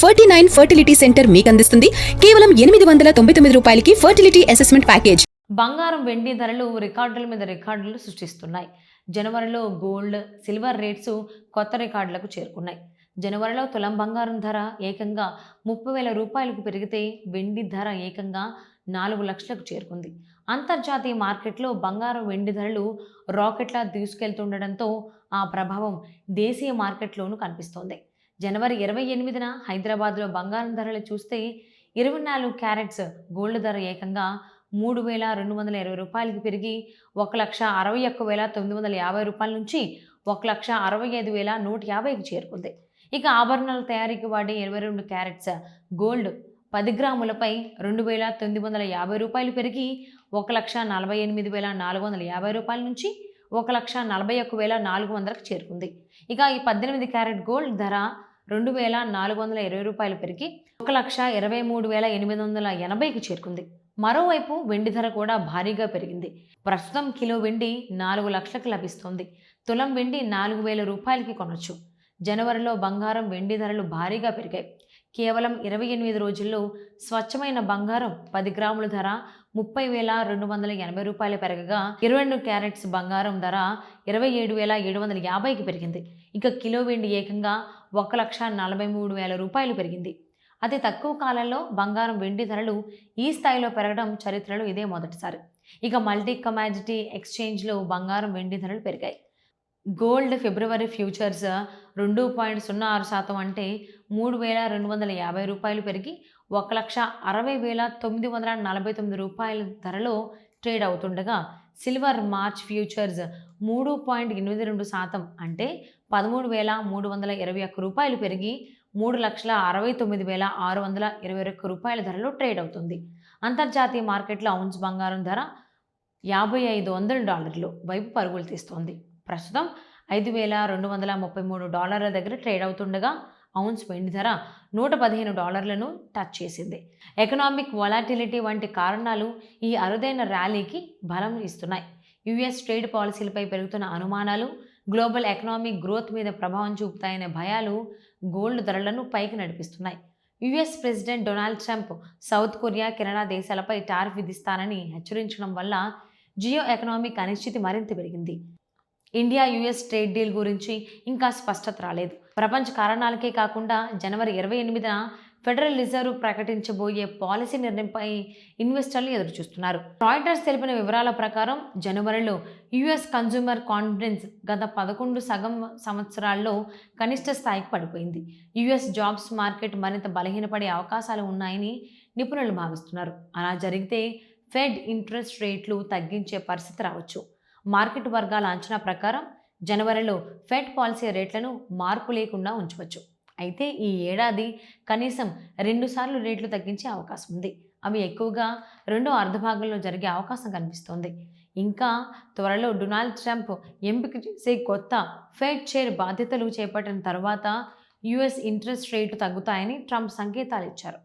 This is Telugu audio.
49 ఫర్టిలిటీ సెంటర్ మీకు అందిస్తుంది కేవలం 899 రూపాయలకి ఫర్టిలిటీ అసెస్మెంట్ ప్యాకేజ్. బంగారం వెండి ధరలు రికార్డుల మీద రికార్డులు సృష్టిస్తున్నాయి. జనవరిలో గోల్డ్ సిల్వర్ రేట్స్ కొత్త రికార్డులకు చేరుకున్నాయి. జనవరిలో తులం బంగారం ధర ఏకంగా 30,000 రూపాయలకు పెరిగితే వెండి ధర ఏకంగా 4 లక్షలకు చేరుకుంది. అంతర్జాతీయ మార్కెట్లో బంగారం వెండి ధరలు రాకెట్లా దూసుకెళ్తుండటంతో ఆ ప్రభావం దేశీయ మార్కెట్లోనూ కనిపిస్తోంది. జనవరి 28న హైదరాబాద్లో బంగారం ధరలు చూస్తే 24 క్యారెట్స్ గోల్డ్ ధర ఏకంగా 3,220 రూపాయలకి పెరిగి 1,61,950 రూపాయల నుంచి 1,65,150కి చేరుకుంది. ఇక ఆభరణాల తయారీకి వాడే 22 క్యారెట్స్ గోల్డ్ 10 గ్రాములపై 2,950 రూపాయలు పెరిగి 1,48,450 రూపాయల నుంచి 1,41,400కి చేరుకుంది. ఇక ఈ 18 క్యారెట్ గోల్డ్ ధర 2,420 రూపాయలు పెరిగి 1,23,880కి చేరుకుంది. మరోవైపు వెండి ధర కూడా భారీగా పెరిగింది. ప్రస్తుతం కిలో వెండి 4 లక్షలకు లభిస్తోంది. తులం వెండి 4,000 రూపాయలకి కొనొచ్చు. జనవరిలో బంగారం వెండి ధరలు భారీగా పెరిగాయి. కేవలం 28 రోజుల్లో స్వచ్ఛమైన బంగారం 10 గ్రాముల ధర 30,280 రూపాయలు పెరగగా 22 క్యారెట్స్ బంగారం ధర 27,750కి పెరిగింది. ఇక కిలో వెండి ఏకంగా 1,43,000 రూపాయలు పెరిగింది. అతి తక్కువ కాలంలో బంగారం వెండి ధరలు ఈ స్థాయిలో పెరగడం చరిత్రలో ఇదే మొదటిసారి. ఇక మల్టీ కమాడిటీ ఎక్స్చేంజ్లో బంగారం వెండి ధరలు పెరిగాయి. గోల్డ్ ఫిబ్రవరి ఫ్యూచర్స్ 2.06% అంటే 3,250 రూపాయలు పెరిగి 1,60,949 రూపాయల ధరలో ట్రేడ్ అవుతుండగా సిల్వర్ మార్చ్ ఫ్యూచర్స్ 3.82% అంటే 13,321 రూపాయలు పెరిగి 3,69,621 రూపాయల ధరలో ట్రేడ్ అవుతుంది. అంతర్జాతీయ మార్కెట్లో ఔన్స్ బంగారం ధర $5,500 వైపు పరుగులు తీస్తోంది. ప్రస్తుతం $5,233 దగ్గర ట్రేడ్ అవుతుండగా ఔన్స్ వెండి ధర $115లను టచ్ చేసింది. ఎకనామిక్ వొలాటిలిటీ వంటి కారణాలు ఈ అరుదైన ర్యాలీకి బలం ఇస్తున్నాయి. యుఎస్ ట్రేడ్ పాలసీలపై పెరుగుతున్న అనుమానాలు గ్లోబల్ ఎకనామిక్ గ్రోత్ మీద ప్రభావం చూపుతాయనే భయాలు గోల్డ్ ధరలను పైకి నడిపిస్తున్నాయి. US president Donald Trump South Korea, Canada దేశాలపై టారిఫ్ విధిస్తానని హెచ్చరించడం వల్ల జియో ఎకనామిక్ అనిశ్చితి మరింత పెరిగింది. ఇండియా యుఎస్ ట్రేడ్ డీల్ గురించి ఇంకా స్పష్టత రాలేదు. ప్రపంచ కారణాలకే కాకుండా జనవరి 28న ఫెడరల్ రిజర్వ్ ప్రకటించబోయే పాలసీ నిర్ణయంపై ఇన్వెస్టర్లు ఎదురుచూస్తున్నారు. రాయిటర్స్ తెలిపిన వివరాల ప్రకారం జనవరిలో యుఎస్ కన్జ్యూమర్ కాన్ఫిడెన్స్ గత 11 సంవత్సరాల్లో కనిష్ట స్థాయికి పడిపోయింది. యుఎస్ జాబ్స్ మార్కెట్ మరింత బలహీనపడే అవకాశాలు ఉన్నాయని నిపుణులు భావిస్తున్నారు. అలా జరిగితే ఫెడ్ ఇంట్రెస్ట్ రేట్లు తగ్గించే పరిస్థితి రావచ్చు. మార్కెట్ వర్గాల అంచనా ప్రకారం జనవరిలో ఫెడ్ పాలసీ రేట్లను మార్పు లేకుండా ఉంచవచ్చు. అయితే ఈ ఏడాది కనీసం 2 సార్లు రేట్లు తగ్గించే అవకాశం ఉంది. అవి ఎక్కువగా రెండో అర్ధభాగంలో జరిగే అవకాశం కనిపిస్తోంది. ఇంకా త్వరలో డొనాల్డ్ ట్రంప్ ఎంపిక చేసే కొత్త ఫెడ్ చైర్ బాధ్యతలు చేపట్టిన తర్వాత యుఎస్ ఇంట్రెస్ట్ రేటు తగ్గుతాయని ట్రంప్ సంకేతాలు ఇచ్చారు.